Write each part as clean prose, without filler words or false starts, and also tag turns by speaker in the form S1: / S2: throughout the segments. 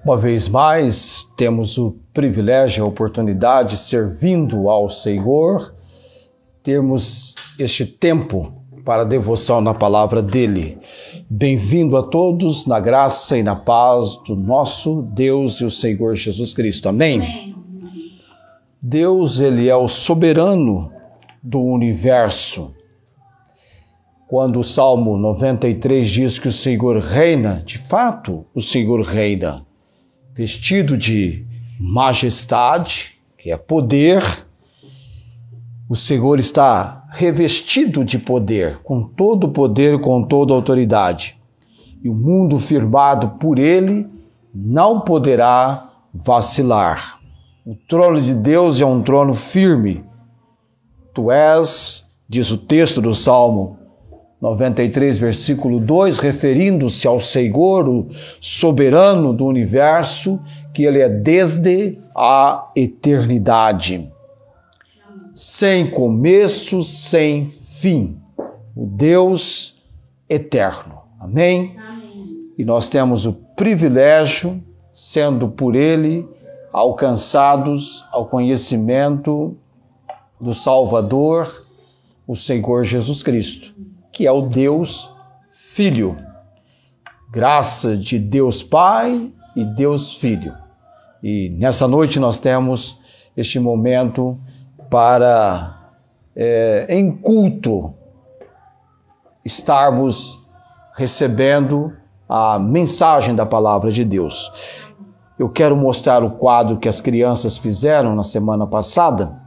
S1: Uma vez mais, temos o privilégio, a oportunidade, servindo ao Senhor, termos este tempo para a devoção na palavra dele. Bem-vindo a todos na graça e na paz do nosso Deus e o Senhor Jesus Cristo. Amém?
S2: Amém.
S1: Deus, ele é o soberano do universo. Quando o Salmo 93 diz que o Senhor reina, de fato, o Senhor reina. Vestido de majestade, que é poder, o Senhor está revestido de poder, com todo o poder, com toda a autoridade. E o mundo firmado por ele não poderá vacilar. O trono de Deus é um trono firme. Tu és, diz o texto do Salmo 93, versículo 2, referindo-se ao Senhor, o soberano do universo, que ele é desde a eternidade. Sem começo, sem fim. O Deus eterno. Amém?
S2: Amém.
S1: E nós temos o privilégio, sendo por ele alcançados ao conhecimento do Salvador, o Senhor Jesus Cristo, que é o Deus Filho. Graça de Deus Pai e Deus Filho. E nessa noite nós temos este momento para, em culto, estarmos recebendo a mensagem da palavra de Deus. Eu quero mostrar o quadro que as crianças fizeram na semana passada,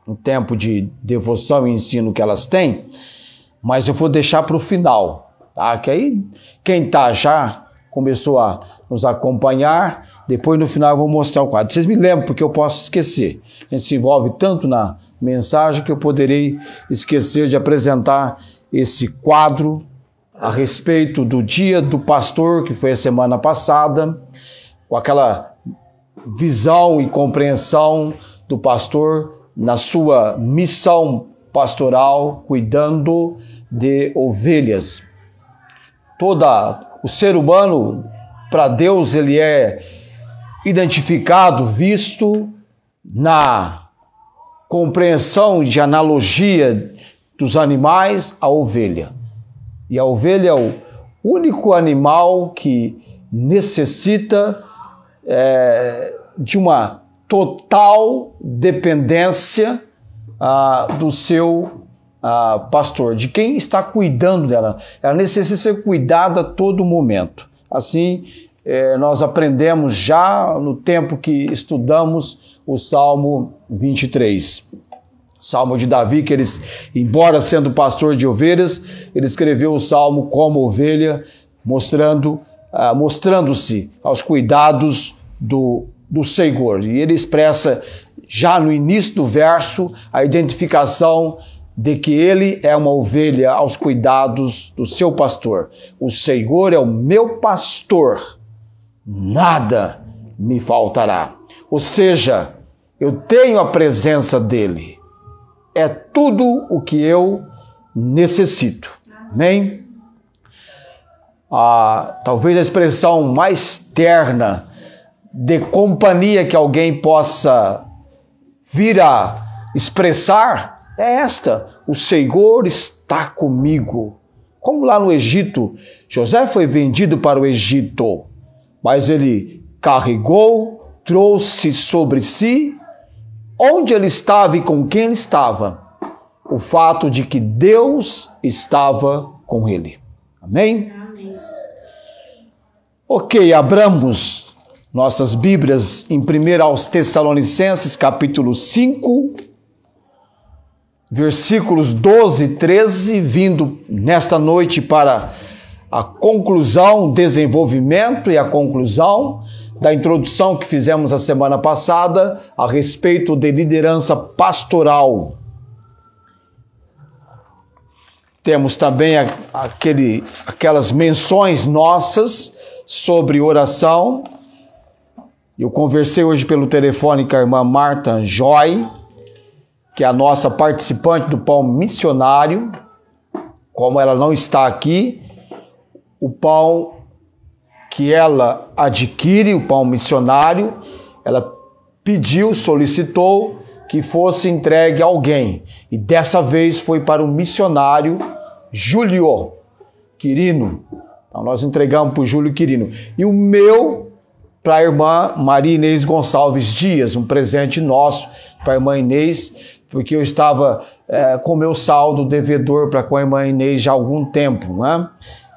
S1: um tempo de devoção e ensino que elas têm, mas eu vou deixar para o final, tá? Que aí quem já começou a nos acompanhar, depois no final eu vou mostrar o quadro. Vocês me lembram, porque eu posso esquecer. A gente se envolve tanto na mensagem que eu poderei esquecer de apresentar esse quadro a respeito do dia do pastor, que foi a semana passada, com aquela visão e compreensão do pastor na sua missão pastoral, cuidando de ovelhas. O ser humano, para Deus, ele é identificado, visto na compreensão de analogia dos animais à ovelha. E a ovelha é o único animal que necessita de uma total dependência do seu pastor, de quem está cuidando dela. Ela necessita ser cuidada a todo momento. Assim, nós aprendemos já no tempo que estudamos o Salmo 23. Salmo de Davi, que embora sendo pastor de ovelhas, ele escreveu o Salmo como ovelha, mostrando-se aos cuidados do Senhor. E ele expressa já no início do verso a identificação de que ele é uma ovelha aos cuidados do seu pastor. O Senhor é o meu pastor, nada me faltará. Ou seja, eu tenho a presença dele. É tudo o que eu necessito. Amém? Talvez a expressão mais terna de companhia que alguém possa vir a expressar é esta: o Senhor está comigo. Como lá no Egito, José foi vendido para o Egito, mas ele carregou, trouxe sobre si, onde ele estava e com quem ele estava, o fato de que Deus estava com ele. Amém?
S2: Amém.
S1: Ok, abramos nossas Bíblias em 1 aos Tessalonicenses, capítulo 5, versículos 12 e 13, vindo nesta noite para a conclusão, desenvolvimento e a conclusão da introdução que fizemos a semana passada a respeito de liderança pastoral. Temos também aquelas menções nossas sobre oração. Eu conversei hoje pelo telefone com a irmã Marta Joy, que é a nossa participante do pão missionário. Como ela não está aqui, o pão que ela adquire o pão missionário, ela pediu, solicitou que fosse entregue a alguém. E dessa vez foi para o missionário Júlio Quirino. Então nós entregamos para o Júlio Quirino. E o meu para a irmã Maria Inês Gonçalves Dias, um presente nosso para a irmã Inês, porque eu estava com meu saldo devedor para com a irmã Inês já há algum tempo, né?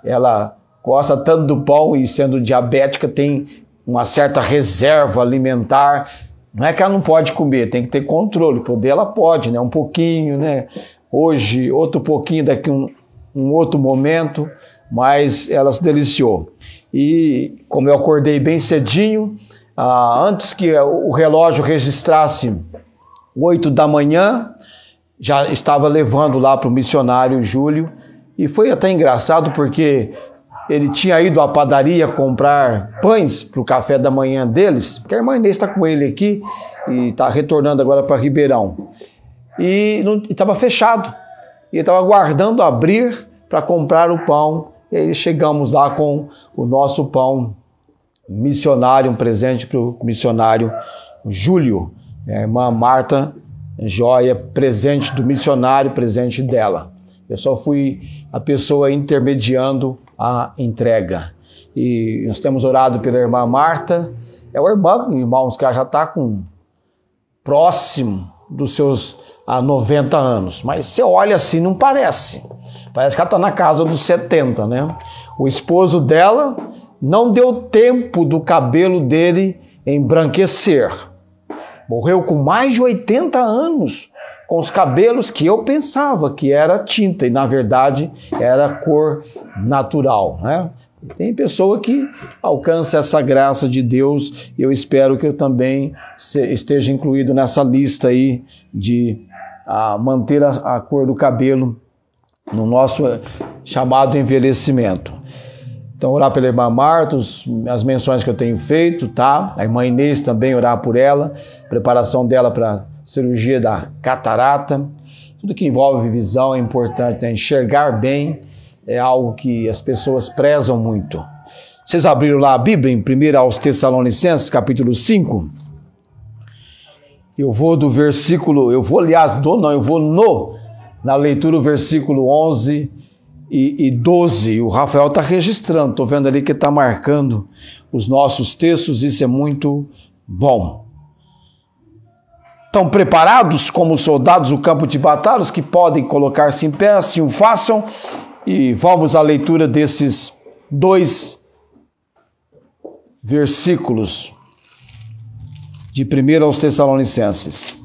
S1: Ela gosta tanto do pão e, sendo diabética, tem uma certa reserva alimentar. Não é que ela não pode comer, tem que ter controle. Poder ela pode, né? Um pouquinho, né? Hoje, outro pouquinho, daqui um outro momento, mas ela se deliciou. E como eu acordei bem cedinho, antes que o relógio registrasse 8 da manhã, já estava levando lá para o missionário Júlio. E foi até engraçado porque ele tinha ido à padaria comprar pães para o café da manhã deles, porque a irmã Inês está com ele aqui e está retornando agora para Ribeirão. E estava fechado. E ele estava aguardando abrir para comprar o pão. E aí chegamos lá com o nosso pão missionário, um presente para o missionário Júlio. A irmã Marta Joia, presente do missionário, presente dela. Eu só fui a pessoa intermediando a entrega. E nós temos orado pela irmã Marta. É o irmãos, que ela já está próximo dos seus 90 anos. Mas você olha assim, não parece. Parece que ela está na casa dos 70, né? O esposo dela não deu tempo do cabelo dele embranquecer. Morreu com mais de 80 anos, com os cabelos que eu pensava que era tinta e, na verdade, era cor natural, né? Tem pessoa que alcança essa graça de Deus e eu espero que eu também esteja incluído nessa lista aí de manter a cor do cabelo no nosso chamado envelhecimento. Então, orar pela irmã Marta, as menções que eu tenho feito, tá? A irmã Inês também, orar por ela, preparação dela para cirurgia da catarata. Tudo que envolve visão é importante, né? Enxergar bem é algo que as pessoas prezam muito. Vocês abriram lá a Bíblia em 1 aos Tessalonicenses, capítulo 5? Eu vou na leitura o versículo 11 e 12. O Rafael está registrando, estou vendo ali que está marcando os nossos textos, isso é muito bom. Estão preparados como soldados do campo de batalha, os que podem colocar-se em pé, assim o façam, e vamos à leitura desses 2 versículos de 1 aos Tessalonicenses.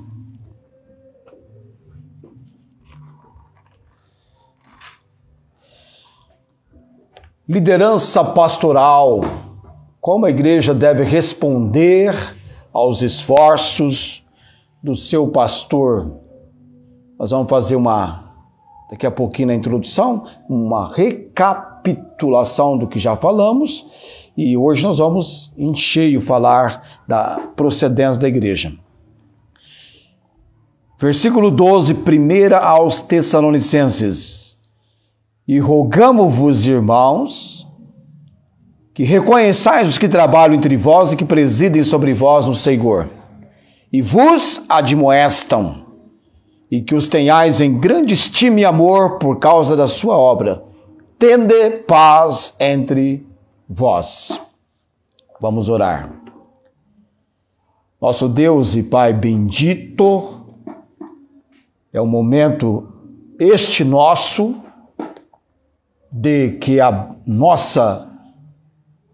S1: Liderança pastoral. Como a igreja deve responder aos esforços do seu pastor? Nós vamos fazer daqui a pouquinho na introdução, uma recapitulação do que já falamos e hoje nós vamos em cheio falar da procedência da igreja. Versículo 12, 1 aos Tessalonicenses. E rogamo-vos, irmãos, que reconheçais os que trabalham entre vós e que presidem sobre vós no Senhor, e vos admoestam, e que os tenhais em grande estima e amor por causa da sua obra. Tende paz entre vós. Vamos orar. Nosso Deus e Pai bendito, é o momento nosso de que a nossa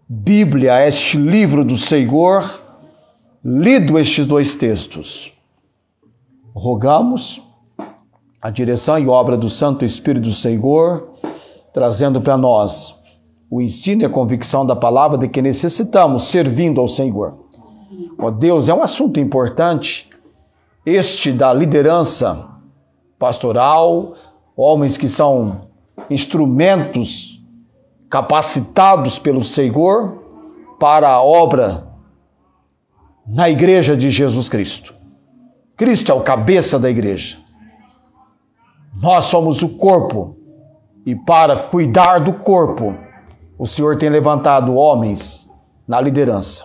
S1: Bíblia, este livro do Senhor, lido estes 2 textos. Rogamos a direção e obra do Santo Espírito do Senhor, trazendo para nós o ensino e a convicção da palavra de que necessitamos, servindo ao Senhor. Ó Deus, é um assunto importante, este da liderança pastoral, homens que são instrumentos capacitados pelo Senhor para a obra na igreja de Jesus Cristo. Cristo é o cabeça da igreja. Nós somos o corpo e para cuidar do corpo o Senhor tem levantado homens na liderança.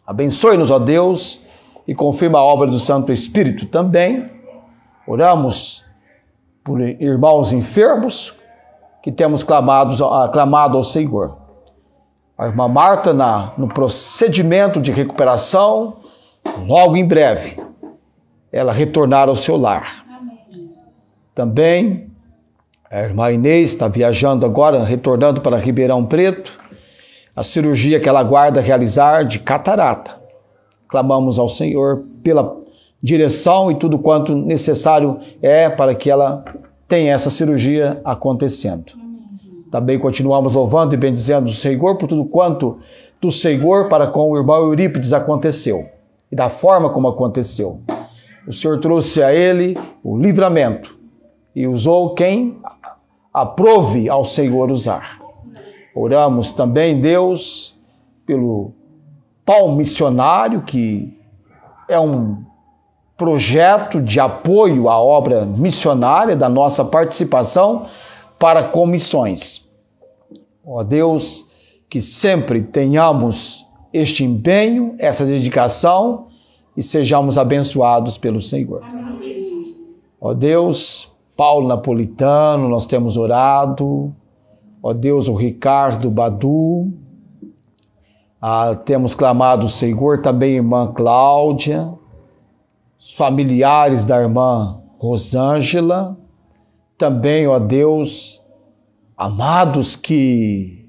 S1: Abençoe-nos, ó Deus, e confirma a obra do Santo Espírito também. Oramos por irmãos enfermos que temos clamado ao Senhor. A irmã Marta no procedimento de recuperação, logo em breve, ela retornar ao seu lar. Também a irmã Inês está viajando agora, retornando para Ribeirão Preto, a cirurgia que ela aguarda realizar de catarata. Clamamos ao Senhor pela direção e tudo quanto necessário para que ela tenha essa cirurgia acontecendo. Também continuamos louvando e bendizendo o Senhor por tudo quanto do Senhor para com o irmão Eurípides aconteceu e da forma como aconteceu. O Senhor trouxe a ele o livramento e usou quem aprove ao Senhor usar. Oramos também, Deus, pelo pão missionário, que é um projeto de apoio à obra missionária da nossa participação para com missões. Ó Deus, que sempre tenhamos este empenho, essa dedicação e sejamos abençoados pelo Senhor. Ó Deus, Paulo Napolitano, nós temos orado. Ó Deus, o Ricardo Badu, temos clamado o Senhor, também a irmã Cláudia, os familiares da irmã Rosângela, também, ó Deus, amados que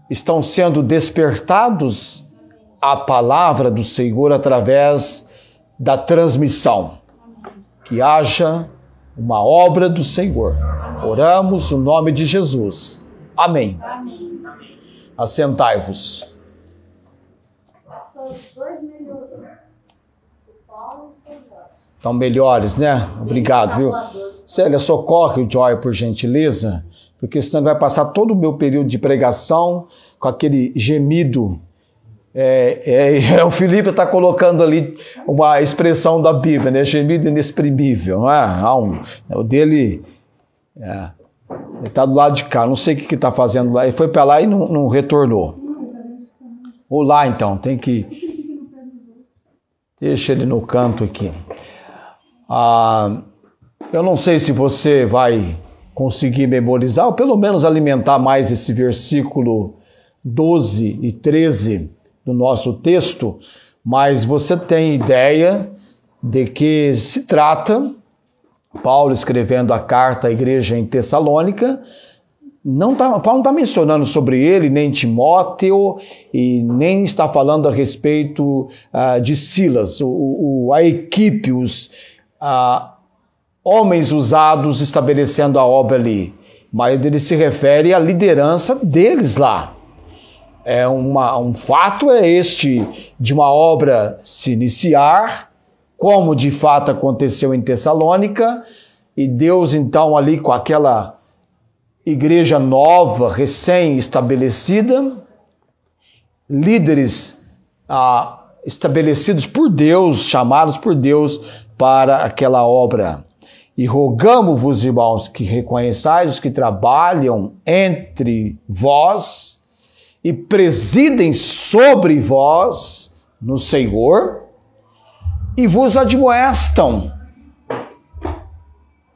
S1: estão sendo despertados à palavra do Senhor através da transmissão. Que haja uma obra do Senhor. Oramos no nome de Jesus. Amém. Amém. Assentai-vos. Estão melhores, né? Obrigado, viu? Célia, socorre o Joy, por gentileza, porque senão vai passar todo o meu período de pregação com aquele gemido. O Felipe está colocando ali uma expressão da Bíblia, né? Gemido inexprimível, não é? O dele ele está do lado de cá, não sei o que está fazendo lá. Ele foi para lá e não retornou. Ou lá então, tem que... Deixa ele no canto aqui. Eu não sei se você vai conseguir memorizar, ou pelo menos alimentar mais esse versículo 12 e 13 do nosso texto, mas você tem ideia de que se trata, Paulo escrevendo a carta à igreja em Tessalônica, Paulo não está mencionando sobre ele, nem Timóteo, e nem está falando a respeito de Silas, a equipe, os homens usados estabelecendo a obra ali, mas ele se refere à liderança deles lá. Um fato este de uma obra se iniciar, como de fato aconteceu em Tessalônica, e Deus então ali com aquela igreja nova, recém-estabelecida, líderes estabelecidos por Deus, chamados por Deus para aquela obra. E rogamo-vos, irmãos, que reconheçais os que trabalham entre vós e presidem sobre vós no Senhor e vos admoestam.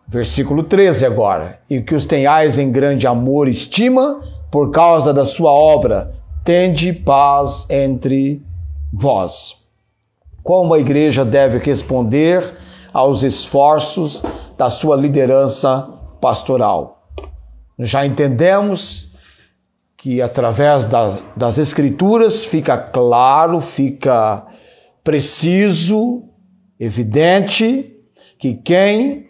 S1: Versículo 13 agora. E que os tenhais em grande amor e estima por causa da sua obra. Tende paz entre vós. Como a igreja deve responder aos esforços da sua liderança pastoral? Já entendemos que através das Escrituras fica claro, fica preciso, evidente, que quem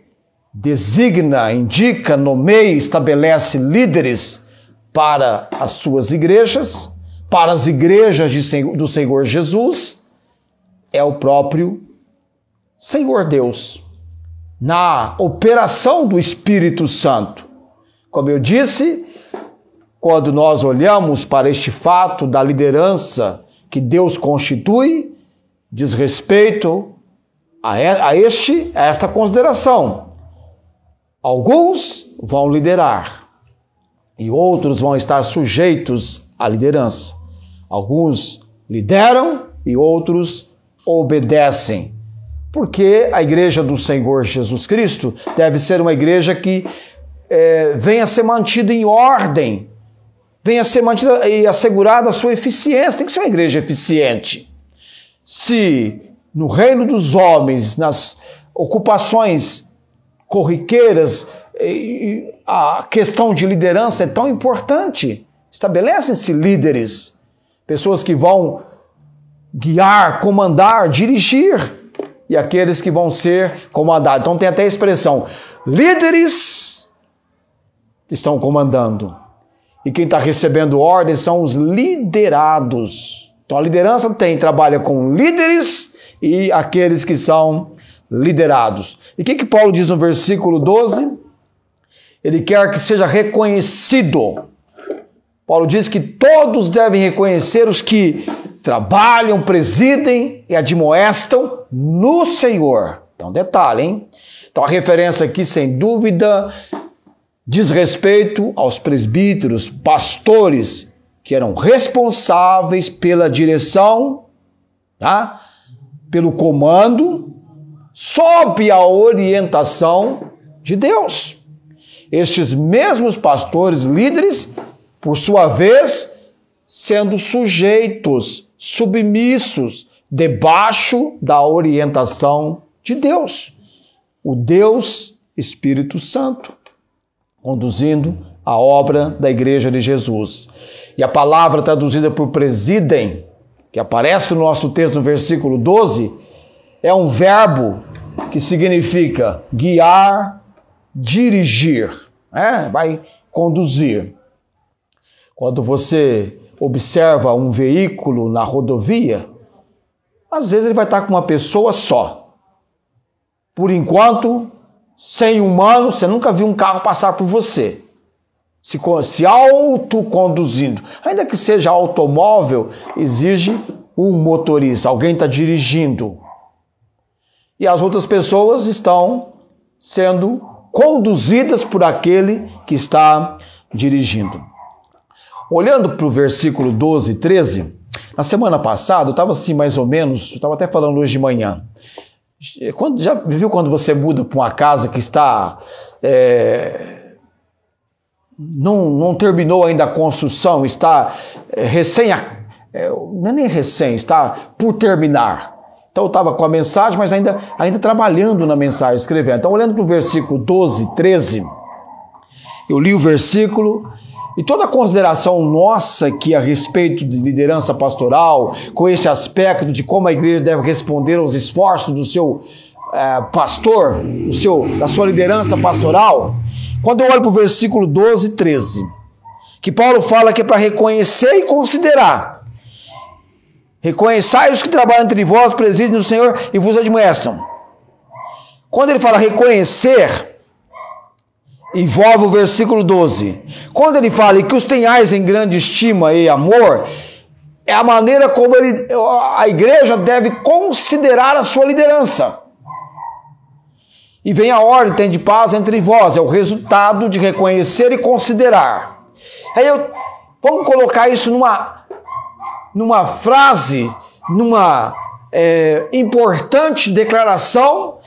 S1: designa, indica, nomeia, estabelece líderes para as suas igrejas, para as igrejas do Senhor Jesus, é o próprio Senhor Deus, na operação do Espírito Santo. Como eu disse, quando nós olhamos para este fato da liderança que Deus constitui, diz respeito a esta consideração. Alguns vão liderar, e outros vão estar sujeitos à liderança. Alguns lideram e outros obedecem. Porque a igreja do Senhor Jesus Cristo deve ser uma igreja que venha a ser mantida em ordem, venha a ser mantida e assegurada a sua eficiência. Tem que ser uma igreja eficiente. Se no reino dos homens, nas ocupações corriqueiras, a questão de liderança é tão importante, estabelecem-se líderes, pessoas que vão guiar, comandar, dirigir, e aqueles que vão ser comandados. Então tem até a expressão, líderes estão comandando. E quem está recebendo ordens são os liderados. Então a liderança trabalha com líderes e aqueles que são liderados. E o que Paulo diz no versículo 12? Ele quer que seja reconhecido. Paulo diz que todos devem reconhecer os que trabalham, presidem e admoestam no Senhor. Então, detalhe, hein? Então, a referência aqui, sem dúvida, diz respeito aos presbíteros, pastores, que eram responsáveis pela direção, tá? Pelo comando, sob a orientação de Deus. Estes mesmos pastores, líderes, por sua vez, sendo sujeitos, submissos, debaixo da orientação de Deus, o Deus Espírito Santo, conduzindo a obra da Igreja de Jesus. E a palavra traduzida por presidem, que aparece no nosso texto no versículo 12, é um verbo que significa guiar, dirigir, vai conduzir. Quando você observa um veículo na rodovia, às vezes ele vai estar com uma pessoa só. Por enquanto, sem humano, você nunca viu um carro passar por você, se autoconduzindo. Ainda que seja automóvel, exige um motorista, alguém está dirigindo. E as outras pessoas estão sendo conduzidas por aquele que está dirigindo. Olhando para o versículo 12 e 13, na semana passada, eu estava assim mais ou menos, eu estava até falando hoje de manhã, já viu quando você muda para uma casa que está, não terminou ainda a construção, está não é nem recém, está por terminar. Então eu estava com a mensagem, mas ainda trabalhando na mensagem, escrevendo. Então olhando para o versículo 12 e 13, eu li o versículo. E toda a consideração nossa aqui a respeito de liderança pastoral, com este aspecto de como a igreja deve responder aos esforços do seu pastor, da sua liderança pastoral, quando eu olho para o versículo 12 e 13, que Paulo fala que é para reconhecer e considerar. Reconheçai os que trabalham entre vós, presidem no Senhor e vos admoestam. Quando ele fala reconhecer, envolve o versículo 12. Quando ele fala que os tenhais em grande estima e amor, é a maneira como a igreja deve considerar a sua liderança. E vem a ordem, tem de paz entre vós, é o resultado de reconhecer e considerar. Aí vamos colocar isso numa frase, numa importante declaração,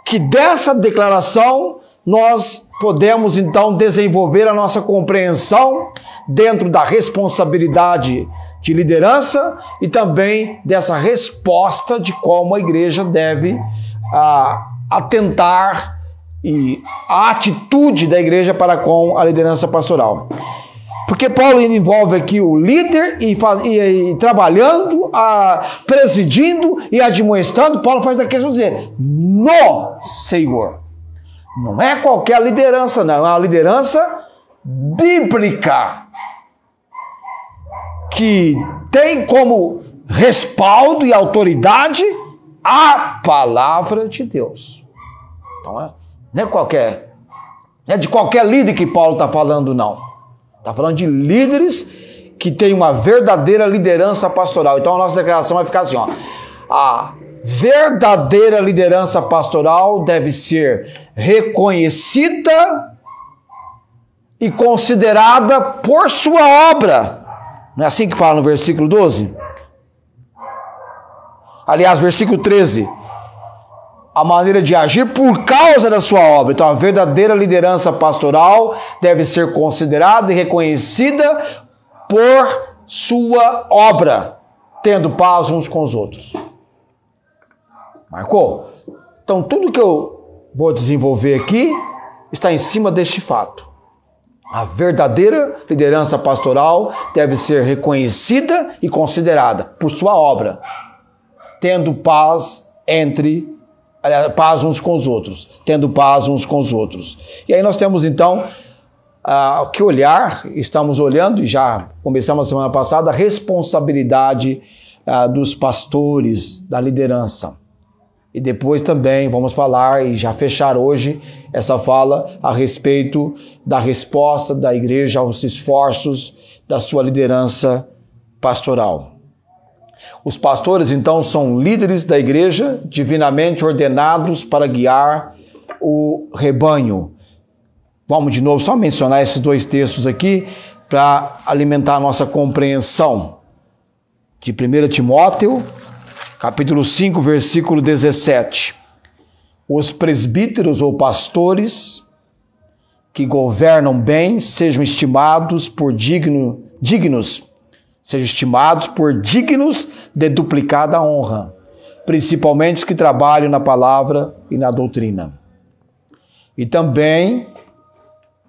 S1: que dessa declaração nós podemos então desenvolver a nossa compreensão dentro da responsabilidade de liderança e também dessa resposta de como a igreja deve atentar e a atitude da igreja para com a liderança pastoral. Porque Paulo envolve aqui o líder e trabalhando, presidindo e admoestando. Paulo faz a questão de dizer, no Senhor. Não é qualquer liderança, não. É uma liderança bíblica, que tem como respaldo e autoridade a palavra de Deus. Então, não é de qualquer líder que Paulo está falando, não. Está falando de líderes que têm uma verdadeira liderança pastoral. Então a nossa declaração vai ficar assim, a verdadeira liderança pastoral deve ser reconhecida e considerada por sua obra. Não é assim que fala no versículo 12? Aliás, versículo 13. A maneira de agir por causa da sua obra. Então, a verdadeira liderança pastoral deve ser considerada e reconhecida por sua obra, tendo paz uns com os outros. Marcou? Então, tudo que eu vou desenvolver aqui está em cima deste fato. A verdadeira liderança pastoral deve ser reconhecida e considerada por sua obra, tendo paz paz uns com os outros, tendo paz uns com os outros. E aí nós temos então que olhar, estamos olhando, e já começamos a semana passada, a responsabilidade dos pastores, da liderança. E depois também vamos falar, e já fechar hoje essa fala, a respeito da resposta da igreja aos esforços da sua liderança pastoral. Os pastores, então, são líderes da igreja, divinamente ordenados para guiar o rebanho. Vamos de novo só mencionar esses dois textos aqui para alimentar a nossa compreensão. De 1 Timóteo, capítulo 5, versículo 17. Os presbíteros ou pastores que governam bem sejam estimados por dignos de duplicada honra, principalmente os que trabalham na palavra e na doutrina. E também,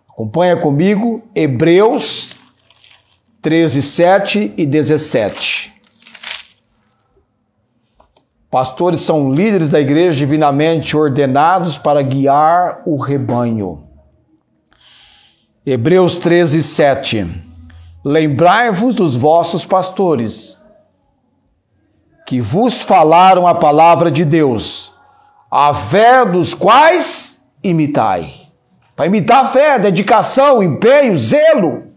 S1: acompanha comigo, Hebreus 13, 7 e 17. Pastores são líderes da igreja divinamente ordenados para guiar o rebanho. Hebreus 13, 7. Lembrai-vos dos vossos pastores, que vos falaram a palavra de Deus, a fé dos quais imitai. Para imitar a fé, dedicação, empenho, zelo,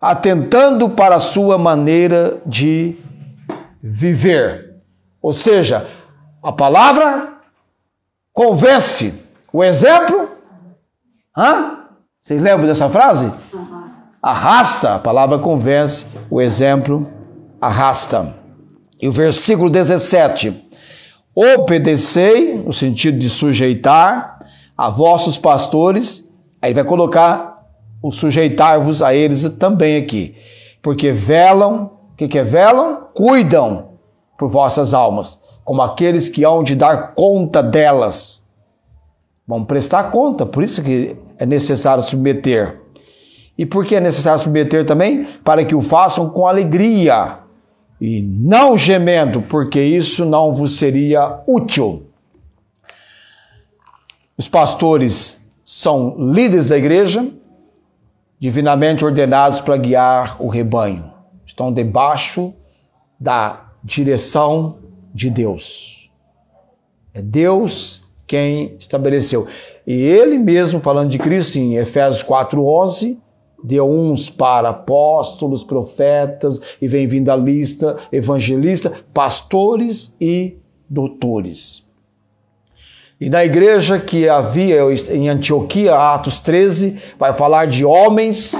S1: atentando para a sua maneira de viver. Ou seja, a palavra convence. O exemplo, vocês lembram dessa frase? Arrasta, a palavra convence, o exemplo arrasta. E o versículo 17, obedecei, no sentido de sujeitar, a vossos pastores, aí vai colocar o sujeitar-vos a eles também aqui, porque velam, o que é velam? Cuidam por vossas almas, como aqueles que hão de dar conta delas. Vão prestar conta, por isso que é necessário submeter. E por que é necessário submeter também? Para que o façam com alegria e não gemendo, porque isso não vos seria útil. Os pastores são líderes da igreja, divinamente ordenados para guiar o rebanho. Estão debaixo da direção de Deus. É Deus quem estabeleceu. E Ele mesmo, falando de Cristo, em Efésios 4:11, deu uns para apóstolos, profetas, e vem vindo a lista, evangelistas, pastores e doutores. E na igreja que havia em Antioquia, Atos 13, vai falar de homens,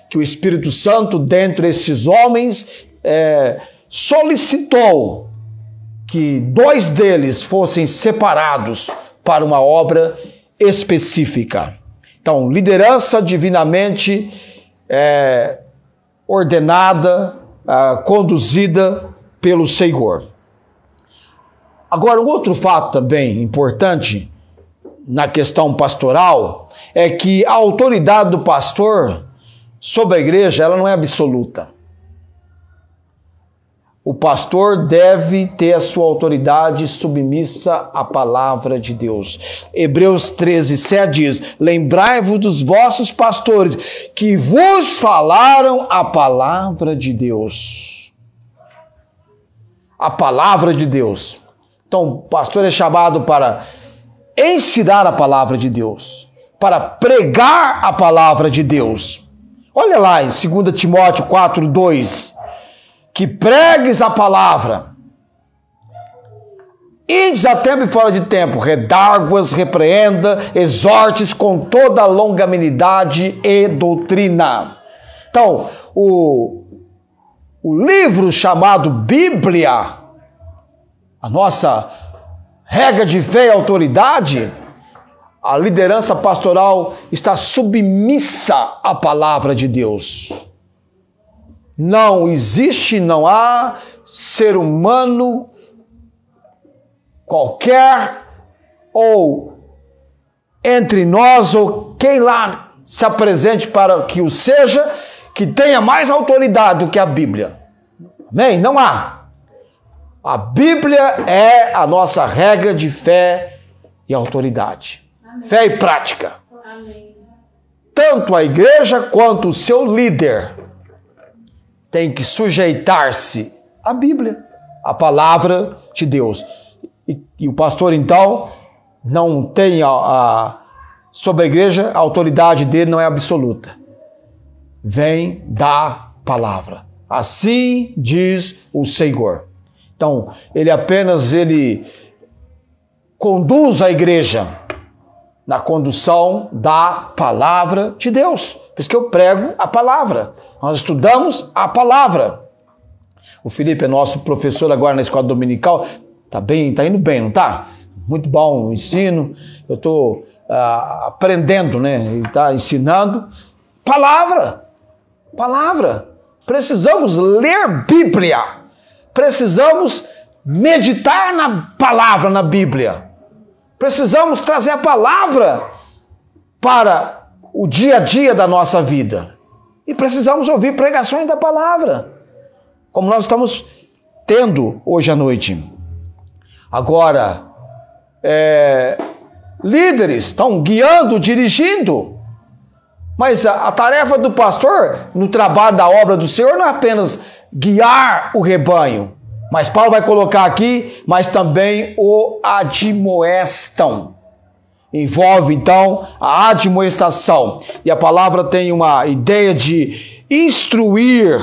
S1: que o Espírito Santo, dentre estes homens, solicitou que 2 deles fossem separados para uma obra específica. Então, liderança divinamente ordenada, conduzida pelo Senhor. Agora, um outro fato também importante na questão pastoral é que a autoridade do pastor sobre a igreja, ela não é absoluta. O pastor deve ter a sua autoridade submissa à palavra de Deus. Hebreus 13, 7 diz, lembrai-vos dos vossos pastores que vos falaram a palavra de Deus. A palavra de Deus. Então, o pastor é chamado para ensinar a palavra de Deus, para pregar a palavra de Deus. Olha lá em 2 Timóteo 4, 2. Que pregues a palavra. Ides a tempo e fora de tempo, redargue-as, repreenda, exortes com toda a longanimidade e doutrina. Então, o livro chamado Bíblia, a nossa regra de fé e autoridade, a liderança pastoral está submissa à palavra de Deus. Não existe, não há ser humano qualquer, ou entre nós, ou quem lá se apresente para que o seja, que tenha mais autoridade do que a Bíblia. Amém? Não há. A Bíblia é a nossa regra de fé e autoridade. Amém. Fé e prática. Amém. Tanto a igreja quanto o seu líder tem que sujeitar-se à Bíblia, à palavra de Deus. E o pastor, então, não tem sobre a igreja, a autoridade dele não é absoluta. Vem da palavra. Assim diz o Senhor. Então, ele conduz a igreja na condução da palavra de Deus. Por isso que eu prego a palavra. Nós estudamos a palavra. O Felipe é nosso professor agora na escola dominical. Tá indo bem, não tá? Muito bom o ensino. Eu estou aprendendo, né? Ele está ensinando. Palavra. Precisamos ler Bíblia. Precisamos meditar na palavra, na Bíblia. Precisamos trazer a palavra para o dia a dia da nossa vida. E precisamos ouvir pregações da palavra, como nós estamos tendo hoje à noite. Agora, líderes estão guiando, dirigindo, mas a tarefa do pastor no trabalho da obra do Senhor não é apenas guiar o rebanho, mas Paulo vai colocar aqui, mas também o admoestam. Envolve então a admoestação, e a palavra tem uma ideia de instruir,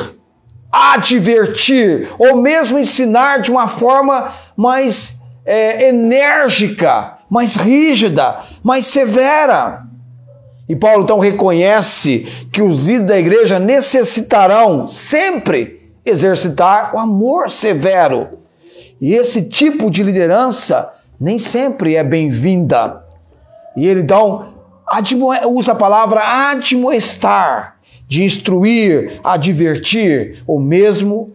S1: advertir, ou mesmo ensinar de uma forma mais enérgica, mais rígida, mais severa. E Paulo então reconhece que os líderes da igreja necessitarão sempre exercitar o amor severo. E esse tipo de liderança nem sempre é bem-vinda. E ele então usa a palavra admoestar, de instruir, advertir, ou mesmo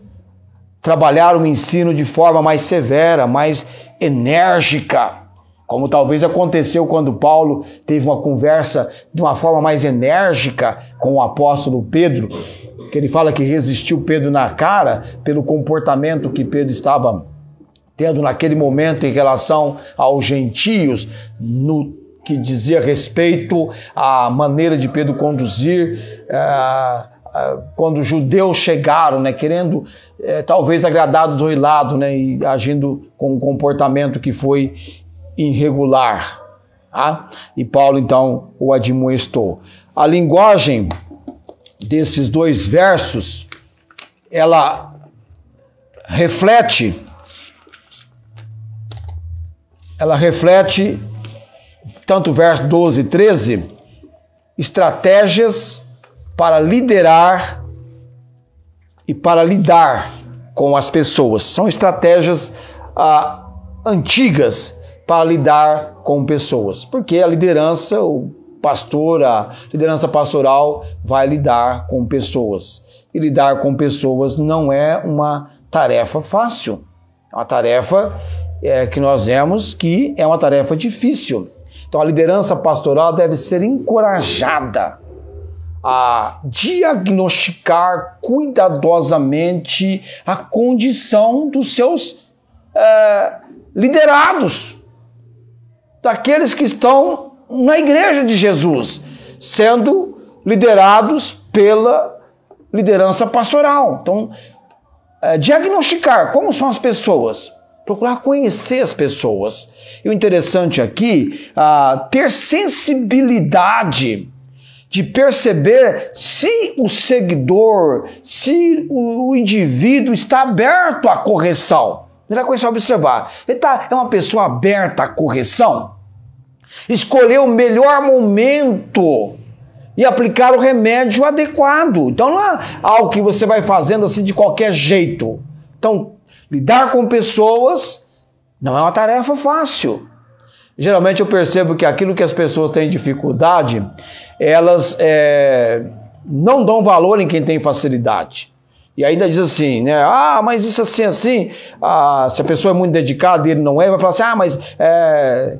S1: trabalhar o ensino de forma mais severa, mais enérgica, como talvez aconteceu quando Paulo teve uma conversa de uma forma mais enérgica com o apóstolo Pedro, que ele fala que resistiu Pedro na cara pelo comportamento que Pedro estava tendo naquele momento em relação aos gentios, no que dizia respeito à maneira de Pedro conduzir quando os judeus chegaram, né, querendo talvez agradar dos dois lados, né, e agindo com um comportamento que foi irregular. Tá? E Paulo então o admoestou. A linguagem desses dois versos, ela reflete tanto o verso 12 e 13, estratégias para liderar e para lidar com as pessoas. São estratégias antigas para lidar com pessoas, porque a liderança, o pastor, a liderança pastoral vai lidar com pessoas. E lidar com pessoas não é uma tarefa fácil. É uma tarefa que nós vemos que é uma tarefa difícil. Então a liderança pastoral deve ser encorajada a diagnosticar cuidadosamente a condição dos seus liderados, daqueles que estão na igreja de Jesus, sendo liderados pela liderança pastoral. Então, diagnosticar como são as pessoas, procurar conhecer as pessoas. E o interessante aqui, ter sensibilidade de perceber se o seguidor, se o indivíduo está aberto à correção. Primeira coisa a observar, ele é uma pessoa aberta à correção. Escolher o melhor momento e aplicar o remédio adequado. Então não é algo que você vai fazendo assim de qualquer jeito. Então, lidar com pessoas não é uma tarefa fácil. Geralmente eu percebo que aquilo que as pessoas têm dificuldade, elas não dão valor em quem tem facilidade. E ainda diz assim, né? Ah, mas isso assim, se a pessoa é muito dedicada e ele não é, vai falar assim, mas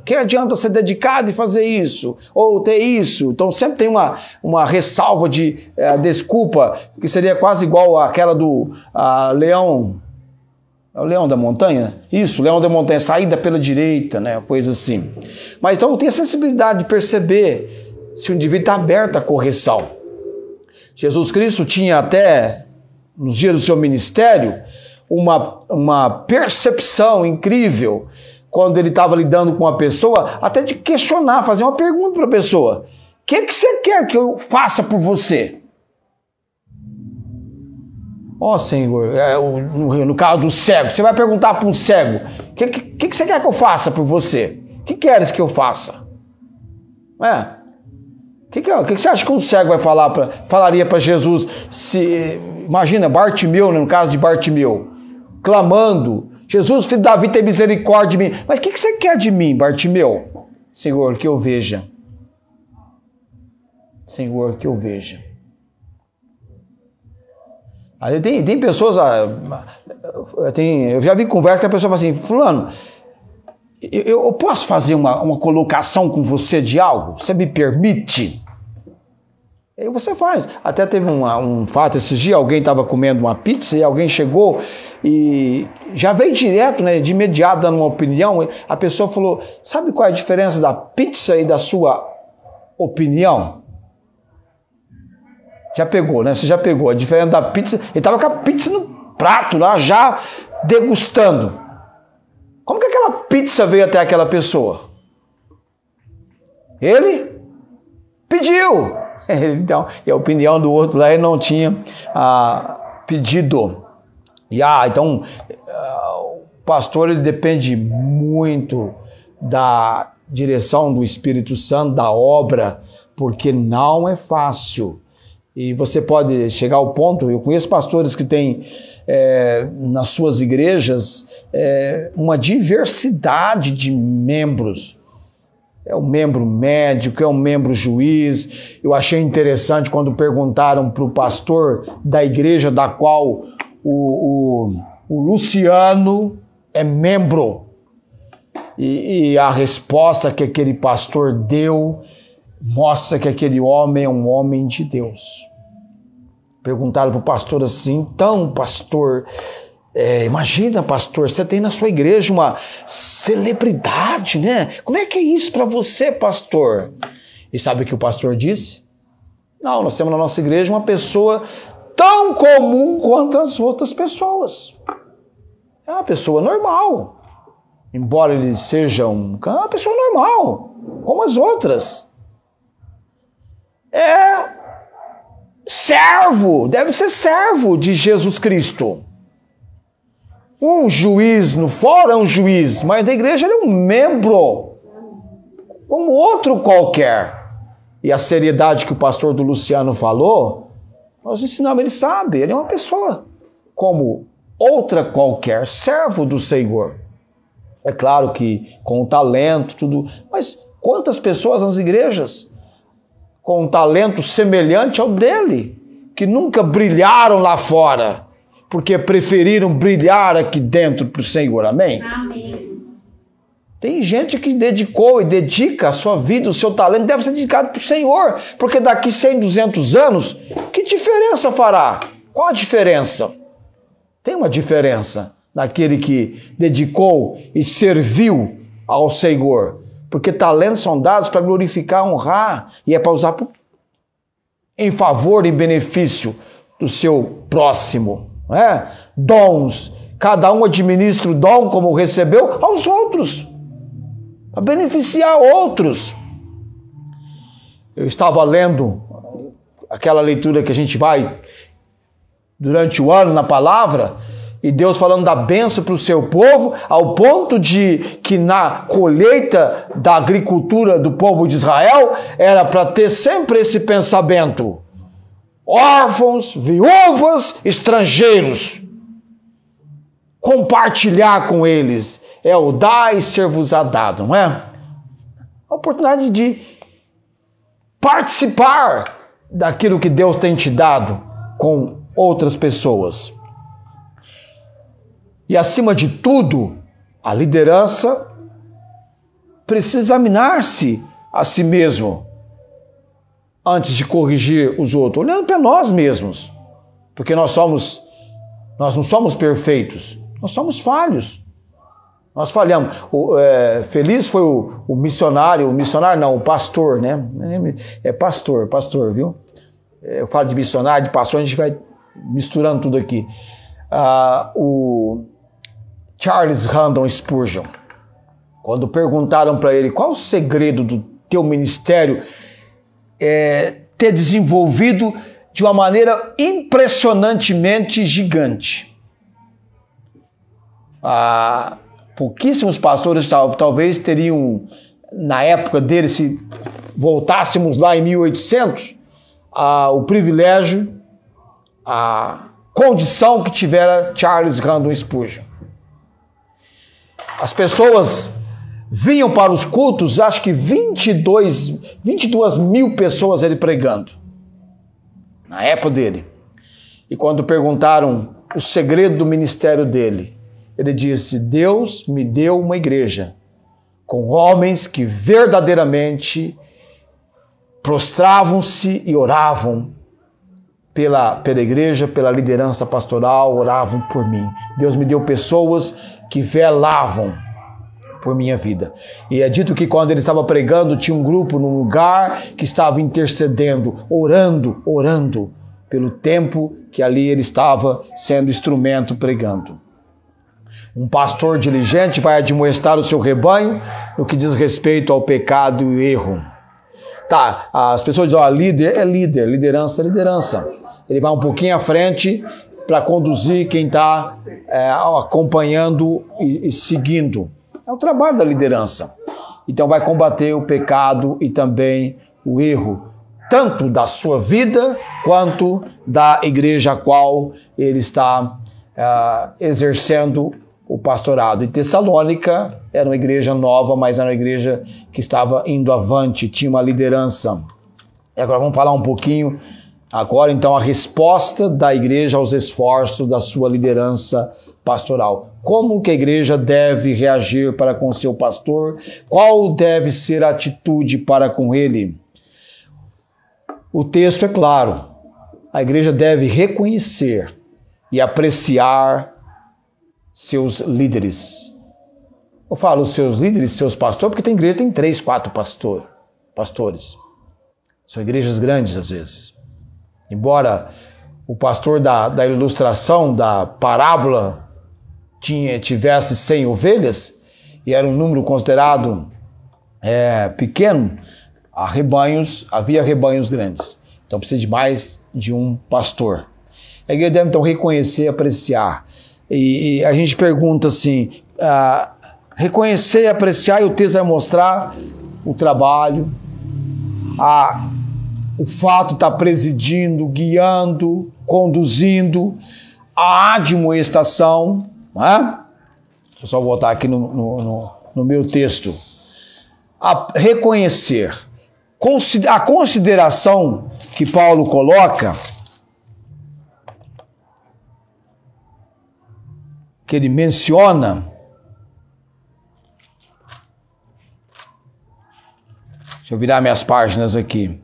S1: que adianta ser dedicado e fazer isso? Ou ter isso? Então sempre tem uma ressalva de desculpa, que seria quase igual àquela do leão. É o leão da montanha? Isso, leão da montanha, saída pela direita, né? Coisa assim. Mas então tem a sensibilidade de perceber se o indivíduo está aberto à correção. Jesus Cristo tinha até, nos dias do seu ministério, uma percepção incrível quando ele estava lidando com uma pessoa, até de questionar, fazer uma pergunta para a pessoa. O que você quer que eu faça por você? Ó Senhor, no caso do cego, você vai perguntar para um cego, o que você quer que eu faça por você? O que queres que eu faça? O que você acha que um cego falaria para Jesus? Imagina, Bartimeu, no caso de Bartimeu, clamando, Jesus, filho de Davi, tem misericórdia de mim. Mas o que você quer de mim, Bartimeu? Senhor, que eu veja. Senhor, que eu veja. Aí tem pessoas, eu já vi conversa que a pessoa fala assim, fulano, eu posso fazer uma colocação com você de algo? Você me permite? Aí você faz. Até teve um fato, esses dias alguém estava comendo uma pizza e alguém chegou e já veio direto, né, de imediato dando uma opinião. A pessoa falou, sabe qual é a diferença da pizza e da sua opinião? Já pegou, né? Você já pegou. A diferença da pizza, ele estava com a pizza no prato lá, já degustando. Como que aquela pizza veio até aquela pessoa? Ele pediu. Então, e a opinião do outro lá, ele não tinha pedido. Então, o pastor, ele depende muito da direção do Espírito Santo, da obra, porque não é fácil. E você pode chegar ao ponto, eu conheço pastores que têm nas suas igrejas uma diversidade de membros. É um membro médico, é um membro juiz. Eu achei interessante quando perguntaram para o pastor da igreja da qual o Luciano é membro. E a resposta que aquele pastor deu mostra que aquele homem é um homem de Deus. Perguntaram para o pastor assim, então, pastor, imagina, pastor, você tem na sua igreja uma celebridade, né? Como é que é isso para você, pastor? E sabe o que o pastor disse? Não, nós temos na nossa igreja uma pessoa tão comum quanto as outras pessoas. É uma pessoa normal. Embora ele seja uma pessoa normal, como as outras. Servo, deve ser servo de Jesus Cristo. Um juiz no fora é um juiz, mas na igreja ele é um membro, como outro qualquer. E a seriedade que o pastor do Luciano falou, nós ensinamos, ele sabe, ele é uma pessoa como outra qualquer, servo do Senhor. É claro que com talento, tudo, mas quantas pessoas nas igrejas com um talento semelhante ao dele, que nunca brilharam lá fora, porque preferiram brilhar aqui dentro para o Senhor, amém?
S2: Amém.
S1: Tem gente que dedicou e dedica a sua vida, o seu talento, deve ser dedicado para o Senhor, porque daqui 100, 200 anos, que diferença fará? Qual a diferença? Tem uma diferença naquele que dedicou e serviu ao Senhor, porque talentos são dados para glorificar, honrar, e é para usar em favor e benefício do seu próximo. Não é? Dons, cada um administra o dom como recebeu aos outros, para beneficiar outros. Eu estava lendo aquela leitura que a gente vai durante o ano na palavra, E Deus falando da bênção para o seu povo, ao ponto de que na colheita da agricultura do povo de Israel, era para ter sempre esse pensamento: órfãos, viúvas, estrangeiros. Compartilhar com eles é o dar e ser-vos-á dado, não é? A oportunidade de participar daquilo que Deus tem te dado com outras pessoas. E acima de tudo, a liderança precisa examinar-se a si mesmo antes de corrigir os outros, olhando para nós mesmos, porque nós não somos perfeitos, nós somos falhos. Nós falhamos. Feliz foi o missionário, o pastor, né? É pastor, viu? Eu falo de missionário, de pastor, a gente vai misturando tudo aqui. O Charles Haddon Spurgeon, quando perguntaram para ele qual o segredo do teu ministério ter desenvolvido de uma maneira impressionantemente gigante. Pouquíssimos pastores talvez teriam, na época dele, se voltássemos lá em 1800, o privilégio, a condição que tivera Charles Haddon Spurgeon. As pessoas vinham para os cultos, acho que 22 mil pessoas ele pregando, na época dele. E quando perguntaram o segredo do ministério dele, ele disse: Deus me deu uma igreja com homens que verdadeiramente prostravam-se e oravam pela igreja, pela liderança pastoral, oravam por mim. Deus me deu pessoas que velavam por minha vida. E é dito que quando ele estava pregando, tinha um grupo num lugar que estava intercedendo, orando pelo tempo que ali ele estava sendo instrumento pregando. Um pastor diligente vai admoestar o seu rebanho no que diz respeito ao pecado e o erro. Tá, as pessoas dizem, líder é líder, liderança é liderança. Ele vai um pouquinho à frente para conduzir quem está acompanhando e seguindo. É o trabalho da liderança. Então vai combater o pecado e também o erro, tanto da sua vida quanto da igreja a qual ele está exercendo o pastorado. E Tessalônica era uma igreja nova, mas era uma igreja que estava indo avante, tinha uma liderança. E agora vamos falar um pouquinho, agora então, a resposta da igreja aos esforços da sua liderança pastoral. Como que a igreja deve reagir para com seu pastor? Qual deve ser a atitude para com ele? O texto é claro. A igreja deve reconhecer e apreciar seus líderes. Eu falo seus líderes, seus pastores, porque tem igreja que tem 3, 4 pastores. São igrejas grandes às vezes. Embora o pastor da ilustração, da parábola, tivesse 100 ovelhas, e era um número considerado pequeno, havia rebanhos grandes. Então precisa de mais de um pastor. A igreja deve então reconhecer e apreciar. E a gente pergunta assim, reconhecer e apreciar, e o texto vai mostrar o trabalho, o fato de estar presidindo, guiando, conduzindo, a admoestação, não é? Deixa eu só voltar aqui no meu texto. A reconhecer, a consideração que Paulo coloca, que ele menciona, deixa eu virar minhas páginas aqui.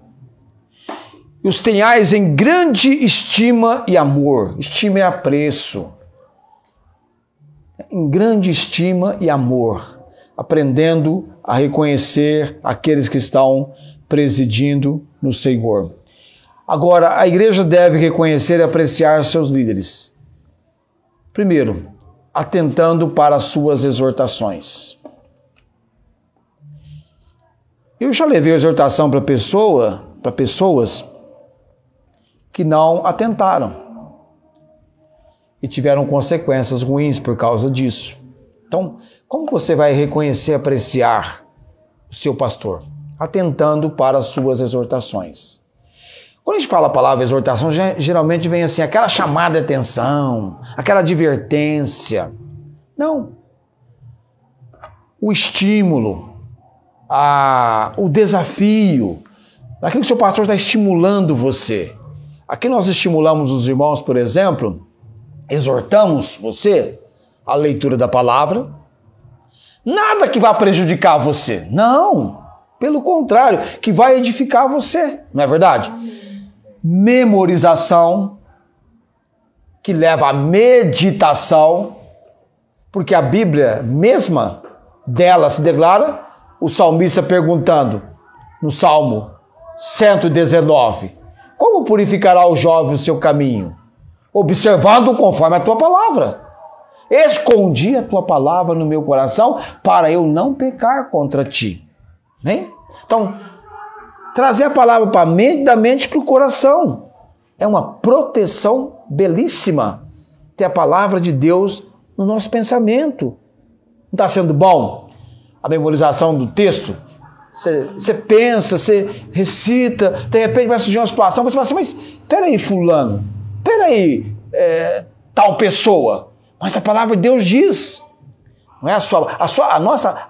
S1: E os tenhais em grande estima e amor. Estima é apreço. Em grande estima e amor. Aprendendo a reconhecer aqueles que estão presidindo no Senhor. Agora, a igreja deve reconhecer e apreciar seus líderes. Primeiro, atentando para as suas exortações. Eu já levei a exortação para pessoas que não atentaram. e tiveram consequências ruins por causa disso. Então, como você vai reconhecer e apreciar o seu pastor? Atentando para as suas exortações. Quando a gente fala a palavra exortação, geralmente vem assim, aquela chamada de atenção, aquela advertência. Não. O estímulo, o desafio, aquilo que o seu pastor está estimulando você. Aqui nós estimulamos os irmãos, por exemplo, exortamos você à leitura da palavra. Nada que vá prejudicar você. Não. Pelo contrário, que vai edificar você. Não é verdade? Memorização, que leva à meditação, porque a Bíblia mesma dela se declara, o salmista perguntando no Salmo 119, como purificará o jovem o seu caminho? Observando conforme a tua palavra. Escondi a tua palavra no meu coração para eu não pecar contra ti. Né? Então, trazer a palavra para a mente, da mente para o coração. É uma proteção belíssima ter a palavra de Deus no nosso pensamento. Não está sendo bom a memorização do texto? Você pensa, você recita, de repente vai surgir uma situação, você fala assim, mas peraí fulano, peraí tal pessoa. Mas a palavra de Deus diz. Não é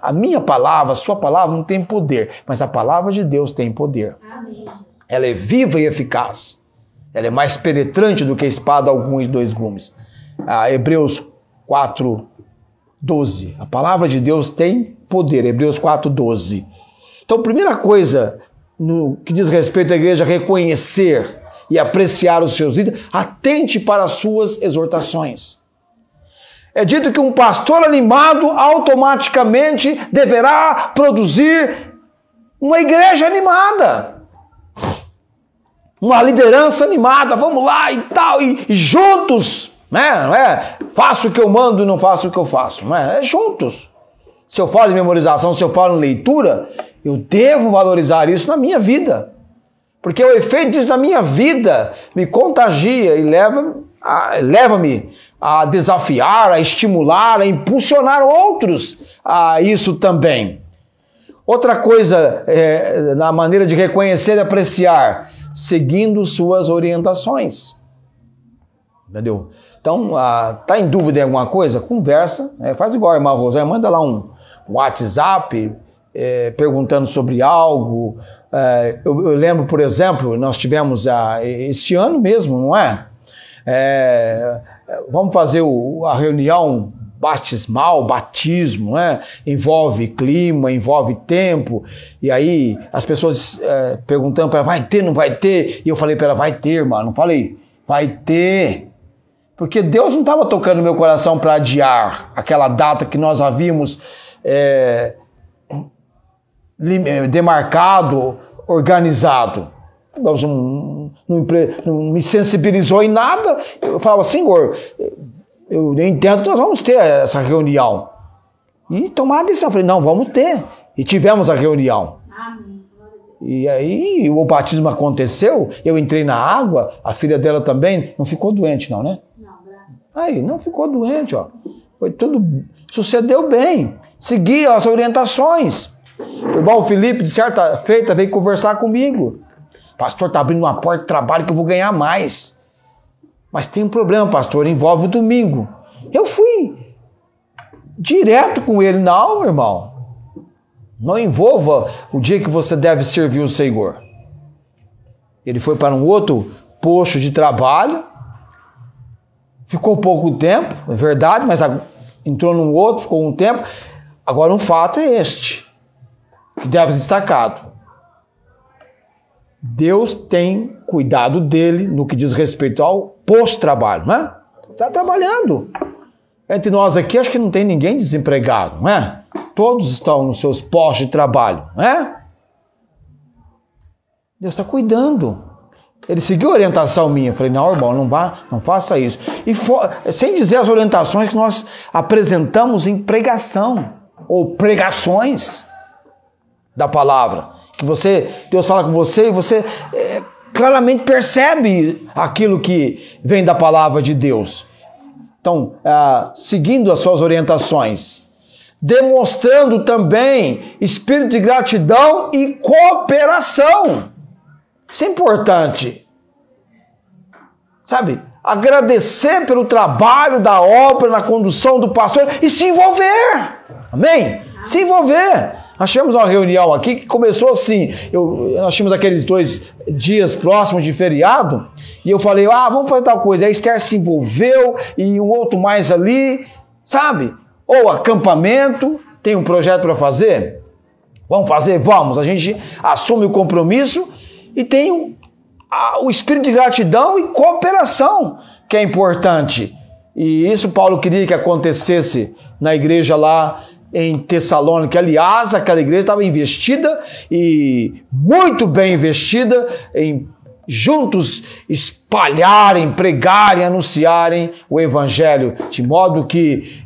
S1: a minha palavra, a sua palavra não tem poder, mas a palavra de Deus tem poder. Amém. Ela é viva e eficaz. Ela é mais penetrante do que a espada alguma de dois gumes. Hebreus 4:12. A palavra de Deus tem poder. Hebreus 4:12. Então, primeira coisa no que diz respeito à igreja, reconhecer e apreciar os seus líderes, atente para as suas exortações. É dito que um pastor animado automaticamente deverá produzir uma igreja animada. Uma liderança animada, vamos lá e tal, e juntos, né? Não é faço o que eu mando e não faço o que eu faço, não é? É juntos. Se eu falo em memorização, se eu falo em leitura, eu devo valorizar isso na minha vida. Porque o efeito disso na minha vida me contagia e leva-me a desafiar, a estimular, a impulsionar outros a isso também. Outra coisa, na maneira de reconhecer e apreciar, seguindo suas orientações. Entendeu? Então, tá em dúvida em alguma coisa? Conversa, faz igual a irmã Rosângela, manda lá um WhatsApp perguntando sobre algo. Eu lembro, por exemplo, nós tivemos este ano mesmo, não é? Vamos fazer a reunião batismo, né? Envolve clima, envolve tempo, e aí as pessoas perguntando para ela, vai ter, não vai ter? E eu falei para ela, vai ter, irmã, não falei, vai ter, porque Deus não estava tocando no meu coração para adiar aquela data que nós havíamos demarcado, organizado. Deus não me sensibilizou em nada. Eu falava, Senhor, eu entendo que nós vamos ter essa reunião. E tomar a decisão. Eu falei, não, vamos ter. E tivemos a reunião. Amém. E aí o batismo aconteceu, eu entrei na água, a filha dela também não ficou doente não, né? Não, graças. Aí, não ficou doente, ó. Foi tudo, sucedeu bem. Segui as orientações. O irmão Felipe, de certa feita, veio conversar comigo. Pastor, está abrindo uma porta de trabalho que eu vou ganhar mais. Mas tem um problema, pastor, envolve o domingo. Eu fui direto com ele. Não, irmão. Não envolva o dia que você deve servir o Senhor. Ele foi para um outro posto de trabalho. Ficou pouco tempo, é verdade, mas entrou num outro, ficou um tempo. Agora um fato é este, que deve ser destacado. Deus tem cuidado dele no que diz respeito ao posto-trabalho, não é? Está trabalhando. Entre nós aqui, acho que não tem ninguém desempregado, não é? Todos estão nos seus postos de trabalho, não é? Deus está cuidando. Ele seguiu a orientação minha. Eu falei, não, irmão, não faça isso. E sem dizer as orientações que nós apresentamos em pregação, ou pregações da palavra. Que Deus fala com você e você claramente percebe aquilo que vem da palavra de Deus. estão seguindo as suas orientações, demonstrando também espírito de gratidão e cooperação. Isso é importante. Sabe? Agradecer pelo trabalho da obra na condução do pastor e se envolver. Amém? Se envolver. Nós tivemos uma reunião aqui que começou assim, nós tínhamos aqueles 2 dias próximos de feriado, e eu falei, vamos fazer tal coisa. A Esther se envolveu, e um outro mais ali, sabe? Ou acampamento, tem um projeto para fazer? Vamos fazer? Vamos. A gente assume o compromisso e tem o espírito de gratidão e cooperação, que é importante. E isso Paulo queria que acontecesse na igreja lá em Tessalônica. Aliás, aquela igreja estava investida e muito bem investida em juntos espalharem, pregarem, anunciarem o evangelho, de modo que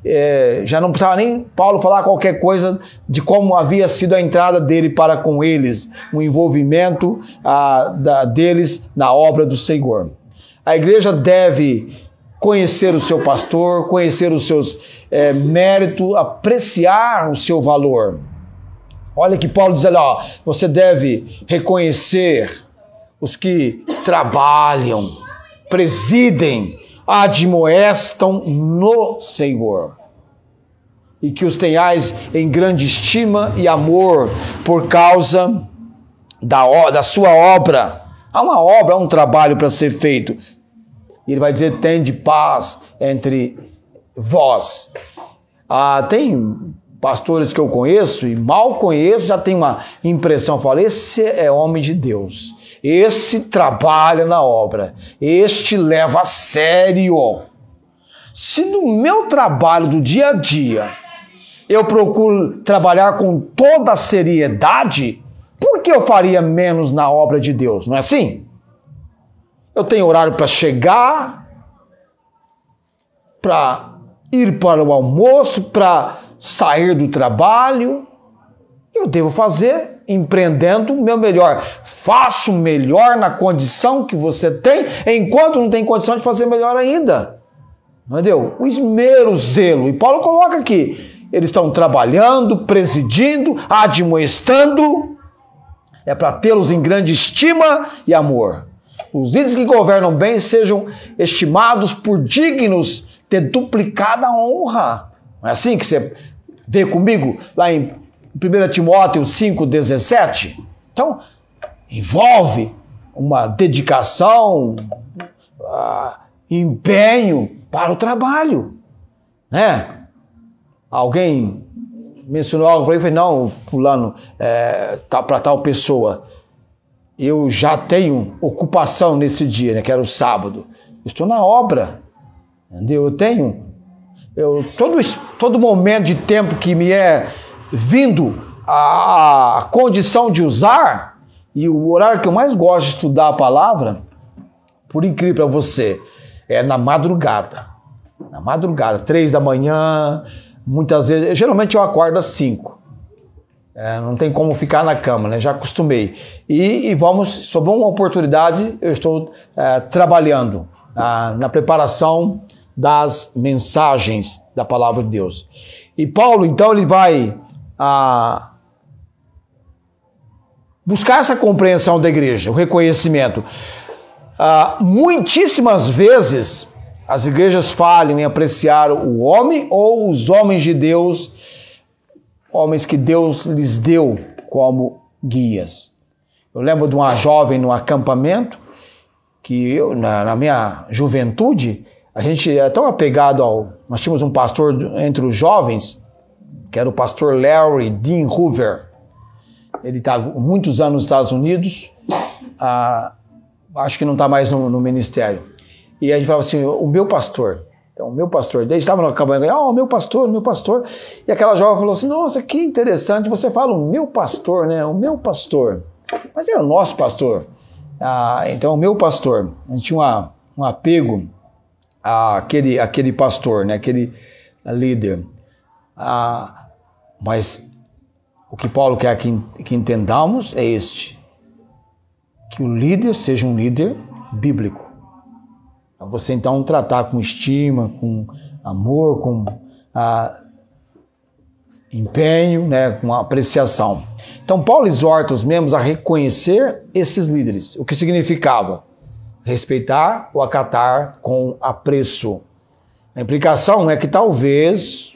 S1: já não precisava nem Paulo falar qualquer coisa de como havia sido a entrada dele para com eles, o envolvimento deles na obra do Senhor. A igreja deve conhecer o seu pastor, conhecer os seus méritos, apreciar o seu valor. Olha que Paulo diz ali, você deve reconhecer os que trabalham, presidem, admoestam no Senhor, e que os tenhais em grande estima e amor por causa da sua obra. Há uma obra, há um trabalho para ser feito. Ele vai dizer, tende paz entre vós. Tem pastores que eu conheço e mal conheço, já tenho uma impressão, falo, esse é homem de Deus, esse trabalha na obra, este leva a sério. Se no meu trabalho do dia a dia eu procuro trabalhar com toda a seriedade, por que eu faria menos na obra de Deus? Não é assim? Eu tenho horário para chegar, para ir para o almoço, para sair do trabalho. Eu devo fazer empreendendo o meu melhor. Faço melhor na condição que você tem, enquanto não tem condição de fazer melhor ainda. Entendeu? O esmero, o zelo. E Paulo coloca aqui, eles estão trabalhando, presidindo, admoestando, é para tê-los em grande estima e amor. Os líderes que governam bem sejam estimados por dignos de duplicada honra. Não é assim que você vê comigo lá em 1 Timóteo 5,17? Então, envolve uma dedicação, empenho para o trabalho, né? Alguém mencionou algo para mim, falei, não, fulano, para tal pessoa, eu já tenho ocupação nesse dia, né, que era o sábado. Estou na obra, entendeu? Todo momento de tempo que me é vindo a condição de usar, e o horário que eu mais gosto de estudar a palavra, por incrível para você, é na madrugada. Na madrugada, 3 da manhã, muitas vezes, geralmente eu acordo às 5. Não tem como ficar na cama, né? Já acostumei. E sob uma oportunidade, eu estou trabalhando na preparação das mensagens da palavra de Deus. E Paulo, então, ele vai buscar essa compreensão da igreja, o reconhecimento. Muitíssimas vezes, as igrejas falham em apreciar o homem ou os homens de Deus, homens que Deus lhes deu como guias. Eu lembro de uma jovem no acampamento, que eu, na minha juventude, a gente é tão apegado nós tínhamos um pastor entre os jovens, que era o pastor Larry Dean Hoover. Ele está há muitos anos nos Estados Unidos, acho que não está mais no ministério. E a gente falava assim, o meu pastor. Então, o meu pastor, eles estavam no acampamento, o meu pastor. E aquela jovem falou assim, nossa, que interessante, você fala o meu pastor, né? O meu pastor. Mas era o nosso pastor. Então, o meu pastor. A gente tinha um apego àquele pastor, né? Aquele líder. Mas o que Paulo quer que entendamos é que o líder seja um líder bíblico. Você então tratar com estima, com amor, com empenho, né, com apreciação. Então Paulo exorta os membros a reconhecer esses líderes, o que significava respeitar ou acatar com apreço. A implicação é que talvez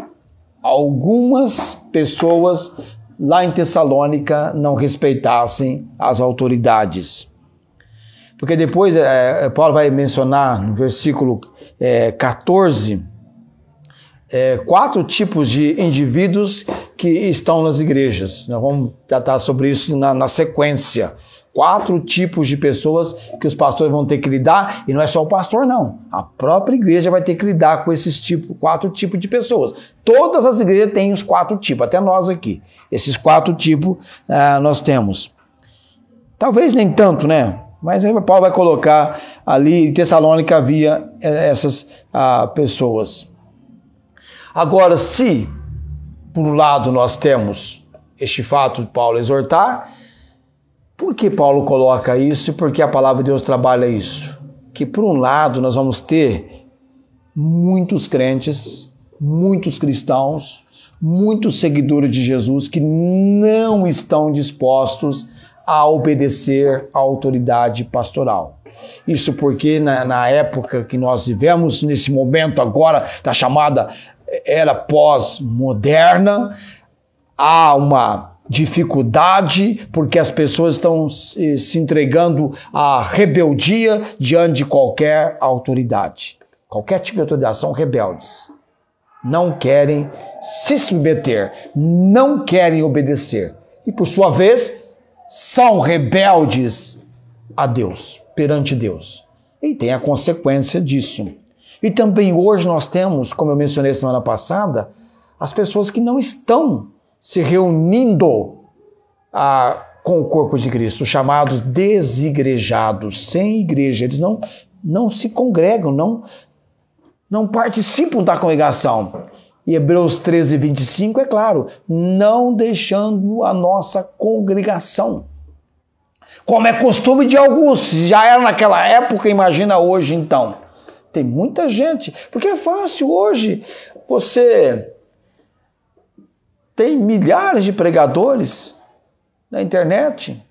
S1: algumas pessoas lá em Tessalônica não respeitassem as autoridades. Porque depois Paulo vai mencionar no versículo 14 4 tipos de indivíduos que estão nas igrejas. Nós vamos tratar sobre isso na sequência. 4 tipos de pessoas que os pastores vão ter que lidar, e não é só o pastor, não. A própria igreja vai ter que lidar com esses 4 tipos de pessoas. Todas as igrejas têm os 4 tipos, até nós aqui. Esses 4 tipos nós temos. Talvez nem tanto, né? Mas aí Paulo vai colocar ali, em Tessalônica havia essas pessoas. Agora, se por um lado nós temos este fato de Paulo exortar, por que Paulo coloca isso e por que a palavra de Deus trabalha isso? Que por um lado nós vamos ter muitos crentes, muitos cristãos, muitos seguidores de Jesus que não estão dispostos a obedecer à autoridade pastoral. Isso porque na época que nós vivemos, nesse momento agora da chamada era pós-moderna, há uma dificuldade porque as pessoas estão se entregando à rebeldia diante de qualquer autoridade. Qualquer tipo de autoridade, são rebeldes. Não querem se submeter, não querem obedecer. E por sua vez, são rebeldes a Deus, perante Deus. E tem a consequência disso. E também hoje nós temos, como eu mencionei semana passada, as pessoas que não estão se reunindo com o corpo de Cristo, os chamados desigrejados, sem igreja. Eles não se congregam, não participam da congregação. E Hebreus 13, 25 é claro, não deixando a nossa congregação. Como é costume de alguns, já era naquela época, imagina hoje então. Tem muita gente, porque é fácil hoje, você tem milhares de pregadores na internet.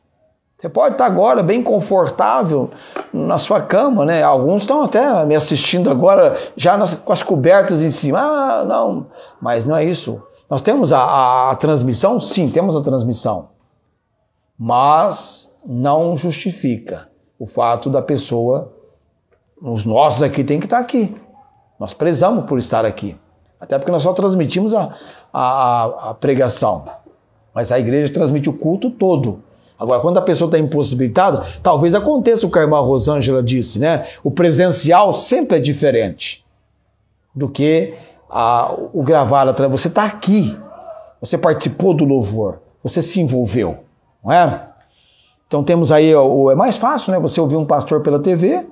S1: Você pode estar agora bem confortável na sua cama, né? Alguns estão até me assistindo agora já com as cobertas em cima. Não, mas não é isso. Nós temos a transmissão? Sim, temos a transmissão. Mas não justifica o fato da pessoa, os nossos aqui tem que estar aqui. Nós prezamos por estar aqui. Até porque nós só transmitimos a pregação. Mas a igreja transmite o culto todo. Agora, quando a pessoa está impossibilitada, talvez aconteça o que a irmã Rosângela disse, né? O presencial sempre é diferente do que o gravar. Você está aqui, você participou do louvor, você se envolveu, não é? Então temos aí, é mais fácil, né? Você ouvir um pastor pela TV,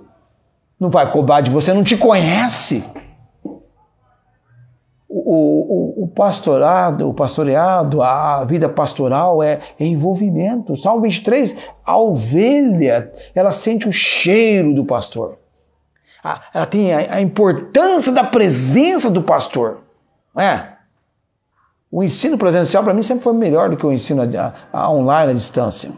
S1: não vai cobrar de você, não te conhece. O pastoreado, a vida pastoral é envolvimento. Salmo 23, a ovelha, ela sente o cheiro do pastor. Ela tem a importância da presença do pastor. Não é? O ensino presencial para mim sempre foi melhor do que o ensino online à distância.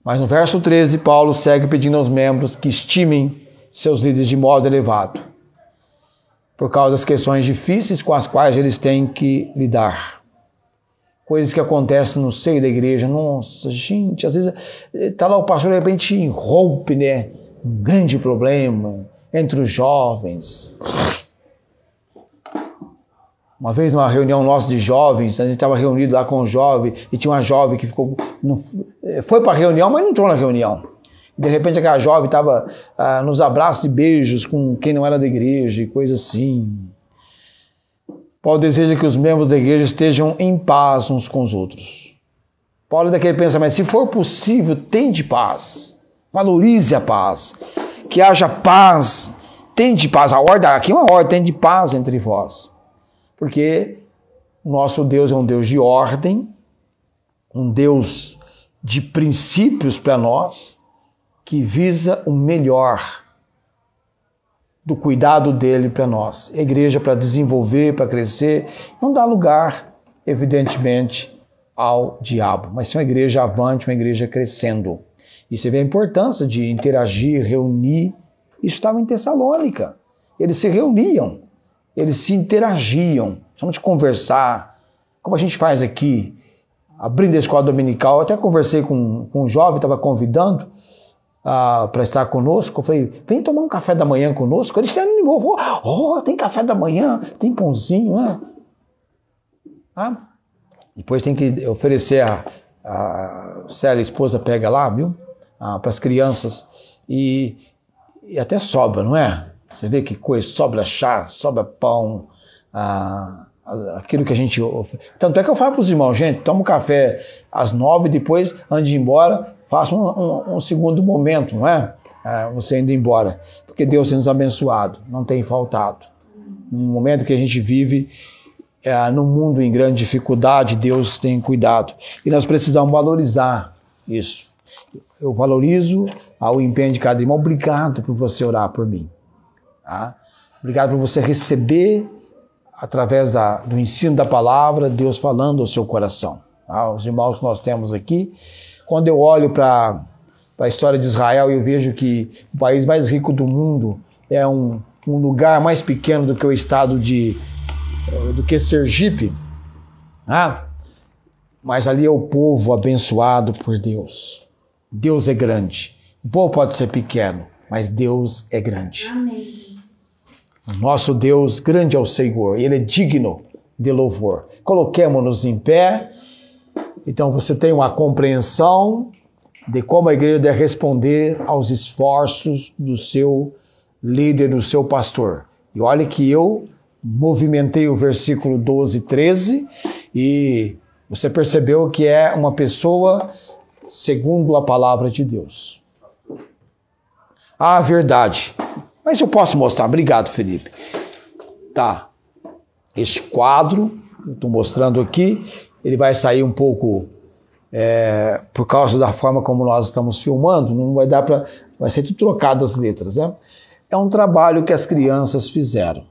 S1: Mas no verso 13, Paulo segue pedindo aos membros que estimem seus líderes de modo elevado, por causa das questões difíceis com as quais eles têm que lidar. Coisas que acontecem no seio da igreja. Nossa, gente, às vezes está lá o pastor, de repente irrompe, né? Um grande problema entre os jovens. Uma vez numa reunião nossa de jovens, a gente estava reunido lá com um jovem e tinha uma jovem que foi para a reunião, mas não entrou na reunião. De repente aquela jovem estava nos abraços e beijos com quem não era da igreja e coisa assim. Paulo deseja que os membros da igreja estejam em paz uns com os outros. Paulo é daquele pensamento, se for possível, tende paz. Valorize a paz. Que haja paz. Tende paz. A ordem aqui é uma ordem, tende paz entre vós. Porque o nosso Deus é um Deus de ordem, um Deus de princípios para nós, que visa o melhor do cuidado dele para nós. A igreja para desenvolver, para crescer, não dá lugar, evidentemente, ao diabo, mas é uma igreja avante, uma igreja crescendo. E você vê a importância de interagir, reunir. Isso estava em Tessalônica. Eles se reuniam, eles se interagiam, de conversar, como a gente faz aqui, abrindo a escola dominical. Eu até conversei com um jovem, estava convidando para estar conosco. Eu falei, vem tomar um café da manhã conosco. Ele se animou, tem café da manhã, tem pãozinho, né? Depois tem que oferecer a Célia, a esposa, pega lá, viu? Para as crianças. E até sobra, não é? Você vê que coisa, sobra chá, sobra pão, aquilo que a gente... Tanto é que eu falo para os irmãos, gente, toma um café às 9, depois, antes de ir embora, faça um segundo momento, não é? Você indo embora. Porque Deus tem nos abençoado, não tem faltado. No momento que a gente vive, no mundo em grande dificuldade, Deus tem cuidado. E nós precisamos valorizar isso. Eu valorizo o empenho de cada irmão. Obrigado por você orar por mim. Obrigado por você receber, através do ensino da palavra, Deus falando ao seu coração. Os irmãos que nós temos aqui, quando eu olho para a história de Israel, eu vejo que o país mais rico do mundo é um lugar mais pequeno do que o estado do que Sergipe. Mas ali é o povo abençoado por Deus. Deus é grande. O povo pode ser pequeno, mas Deus é grande.
S2: Amém.
S1: O nosso Deus grande é o Senhor, Ele é digno de louvor. Coloquemo-nos em pé. Então você tem uma compreensão de como a igreja deve responder aos esforços do seu líder, do seu pastor. E olha que eu movimentei o versículo 12 e 13 e você percebeu que é uma pessoa segundo a palavra de Deus. Verdade. Mas eu posso mostrar. Obrigado, Felipe. Tá. Este quadro, estou mostrando aqui, ele vai sair um pouco, por causa da forma como nós estamos filmando, não vai dar para... Vai ser tudo trocado as letras, né? É um trabalho que as crianças fizeram.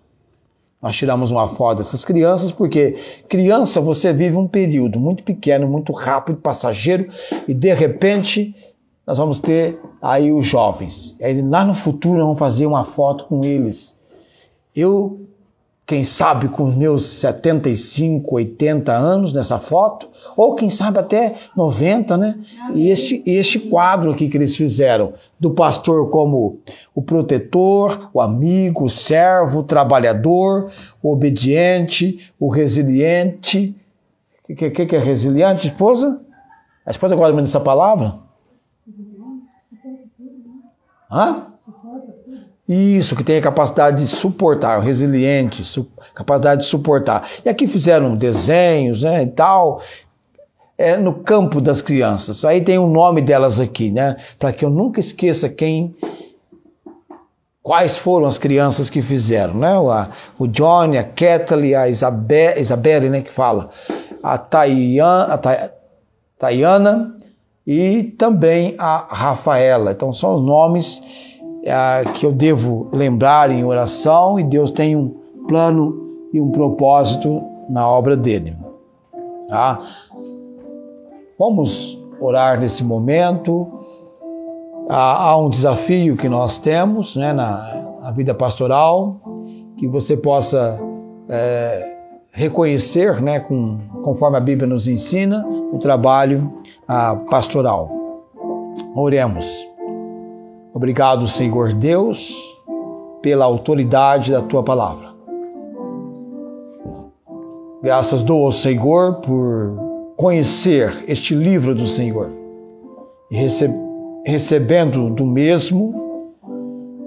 S1: Nós tiramos uma foto dessas crianças, porque criança, você vive um período muito pequeno, muito rápido, passageiro, e de repente nós vamos ter aí os jovens. Aí, lá no futuro, nós vamos fazer uma foto com eles. Eu, quem sabe, com os meus 75, 80 anos nessa foto, ou quem sabe até 90, né? E este quadro aqui que eles fizeram, do pastor como o protetor, o amigo, o servo, o trabalhador, o obediente, o resiliente. O que é resiliente, esposa? A esposa gosta muito dessa palavra? Isso, que tem a capacidade de suportar, resiliente, capacidade de suportar. E aqui fizeram desenhos, né, e tal, no campo das crianças. Aí tem o nome delas aqui, né, para que eu nunca esqueça quais foram as crianças que fizeram, né, o Johnny, a Kathleen, a Isabelle, né, que fala, a Tayana e também a Rafaela. Então são os nomes que eu devo lembrar em oração, e Deus tem um plano e um propósito na obra dele. Vamos orar nesse momento. Há um desafio que nós temos, né, na vida pastoral, que você possa reconhecer, né, conforme a Bíblia nos ensina, o trabalho pastoral. Oremos. Obrigado, Senhor Deus, pela autoridade da Tua palavra. Graças dou ao Senhor por conhecer este livro do Senhor e recebendo do mesmo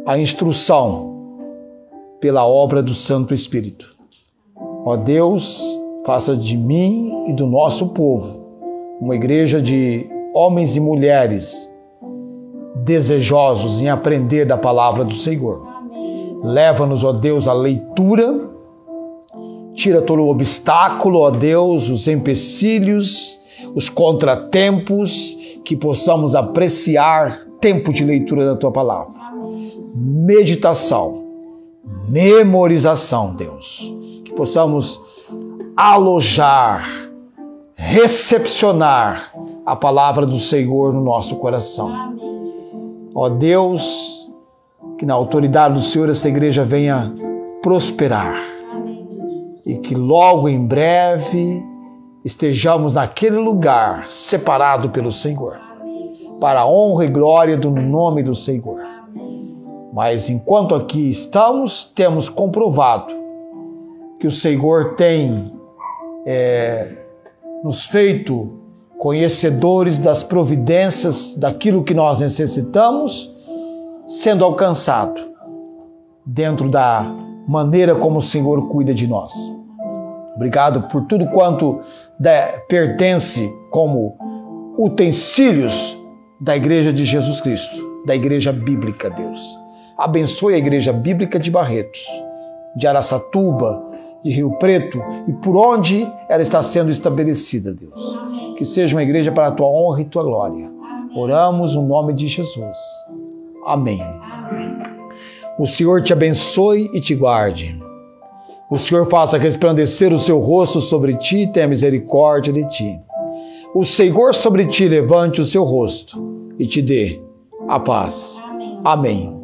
S1: a instrução pela obra do Santo Espírito. Ó Deus, faça de mim e do nosso povo uma igreja de homens e mulheres desejosos em aprender da palavra do Senhor. Leva-nos, ó Deus, à leitura, tira todo o obstáculo, ó Deus, os empecilhos, os contratempos, que possamos apreciar tempo de leitura da Tua palavra. Meditação, memorização, Deus. Que possamos alojar, recepcionar a palavra do Senhor no nosso coração. Ó Deus, que na autoridade do Senhor essa igreja venha prosperar. E que logo em breve estejamos naquele lugar separado pelo Senhor, para a honra e glória do nome do Senhor. Mas enquanto aqui estamos, temos comprovado que o Senhor tem nos feito conhecedores das providências, daquilo que nós necessitamos, sendo alcançado dentro da maneira como o Senhor cuida de nós. Obrigado por tudo quanto pertence como utensílios da Igreja de Jesus Cristo, da Igreja Bíblica, Deus. Abençoe a Igreja Bíblica de Barretos, de Araçatuba, de Rio Preto e por onde ela está sendo estabelecida, Deus. Que seja uma igreja para a tua honra e tua glória. Oramos no nome de Jesus. Amém. O Senhor te abençoe e te guarde. O Senhor faça resplandecer o seu rosto sobre ti e tenha misericórdia de ti. O Senhor sobre ti levante o seu rosto e te dê a paz. Amém.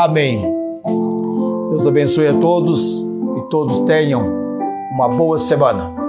S1: Amém. Deus abençoe a todos e todos tenham uma boa semana.